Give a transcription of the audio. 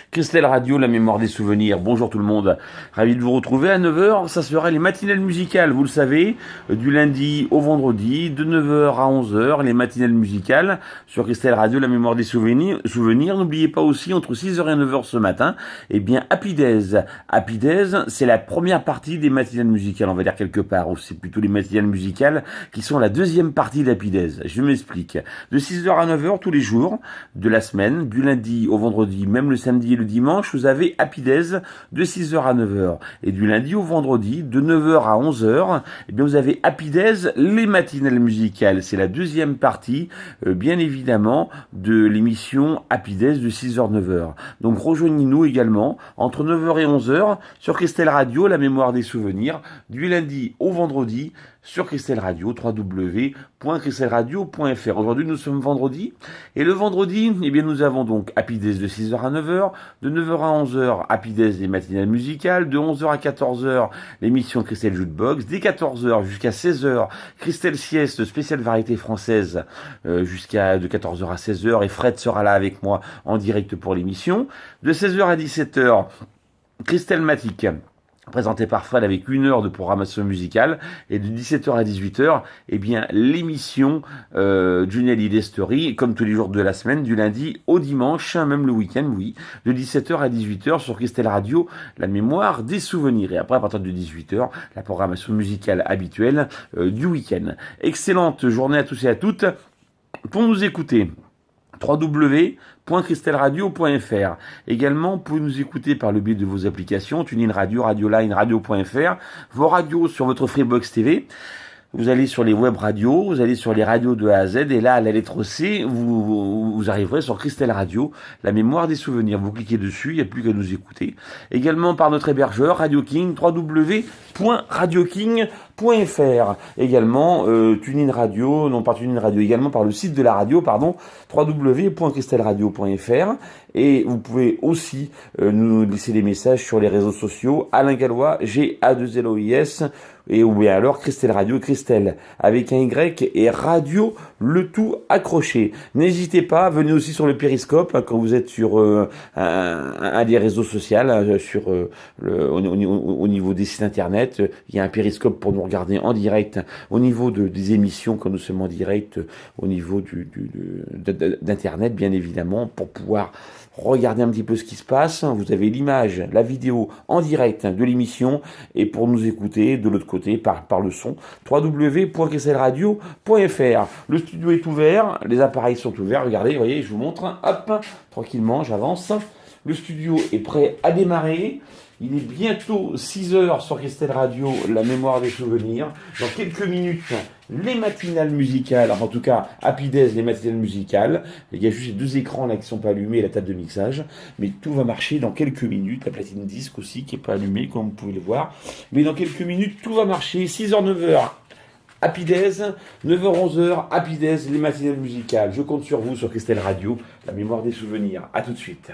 Christelle Radio, la mémoire des souvenirs. Bonjour tout le monde. Ravi de vous retrouver à 9 heures. Ça sera les matinales musicales, vous le savez, du lundi au vendredi, de 9 heures à 11 heures, les matinales musicales sur Christelle Radio, la mémoire des souvenirs. N'oubliez pas aussi, entre 6 heures et 9 heures ce matin, eh bien, Happy Days. Happy Days, c'est la première partie des matinales musicales, on va dire quelque part, ou c'est plutôt les matinales musicales qui sont la deuxième partie d'Happy Days. Je m'explique. De 6 heures à 9 heures tous les jours de la semaine, du lundi au vendredi, même le samedi et le dimanche, vous avez Happy Days de 6 heures à 9 heures. Et du lundi au vendredi, de 9 heures à 11 heures, eh bien, vous avez Happy Days, les matinales musicales. C'est la deuxième partie, bien évidemment, de l'émission Happy Days de 6 heures 9 heures. Donc, rejoignez-nous également entre 9 heures et 11 heures sur Christelle Radio, la mémoire des souvenirs, du lundi au vendredi sur Christelle Radio, www.christelleradio.fr. Aujourd'hui, nous sommes vendredi. Et le vendredi, eh bien, nous avons donc Happy Days de 6h à 9h, de 9h à 11h, Happy Days des matinales musicales, de 11h à 14h, l'émission Christelle Jukebox, dès 14h jusqu'à 16h, Christelle Sieste, spéciale variété française, jusqu'à de 14h à 16h, et Fred sera là avec moi en direct pour l'émission. De 16h à 17h, Christelle Matic, présenté par Fred avec 1 heure de programmation musicale, et de 17h à 18h, eh bien, l'émission Junior Hallyday Story, comme tous les jours de la semaine, du lundi au dimanche, même le week-end, oui, de 17h à 18h sur Christelle Radio, la mémoire des souvenirs. Et après, à partir de 18h, la programmation musicale habituelle du week-end. Excellente journée à tous et à toutes. Pour nous écouter, www.christelleradio.fr. Également, vous pouvez nous écouter par le biais de vos applications, TuneIn Radio, Radioline, Radio.fr, vos radios sur votre Freebox TV. Vous allez sur les web radios, vous allez sur les radios de A à Z, et là, à la lettre C, vous arriverez sur Christelle Radio, la mémoire des souvenirs. Vous cliquez dessus, il n'y a plus qu'à nous écouter. Également par notre hébergeur, Radio King, www.radioking.fr. Également, TuneIn Radio, non pas TuneIn Radio, également par le site de la radio, www.christelleradio.fr. Et vous pouvez aussi nous laisser des messages sur les réseaux sociaux, Alain Gallois, GA2LOIS, et ou bien alors Christelle Radio, Christelle avec un Y et Radio, le tout accroché. N'hésitez pas, venez aussi sur le Périscope quand vous êtes sur un des réseaux sociaux, au niveau des sites internet. Il y a un Périscope pour nous regarder en direct au niveau des émissions quand nous sommes en direct au niveau d'internet, bien évidemment, pour pouvoir regardez un petit peu ce qui se passe. Vous avez l'image, la vidéo en direct de l'émission, et pour nous écouter de l'autre côté par le son, www.christelleradio.fr. Le studio est ouvert, les appareils sont ouverts. Regardez, vous voyez, je vous montre. Hop, tranquillement, j'avance. Le studio est prêt à démarrer. Il est bientôt 6 heures sur Christelle Radio, la mémoire des souvenirs. Dans quelques minutes, les matinales musicales, en tout cas, Happy Days, les matinales musicales. Il y a juste les 2 écrans là qui ne sont pas allumés, la table de mixage. Mais tout va marcher dans quelques minutes. La platine disque aussi qui n'est pas allumée, comme vous pouvez le voir. Mais dans quelques minutes, tout va marcher. 6h, 9h. Happy Days, 9h, 11h, Happy Days, les matinales musicales. Je compte sur vous sur Christelle Radio, la mémoire des souvenirs. À tout de suite.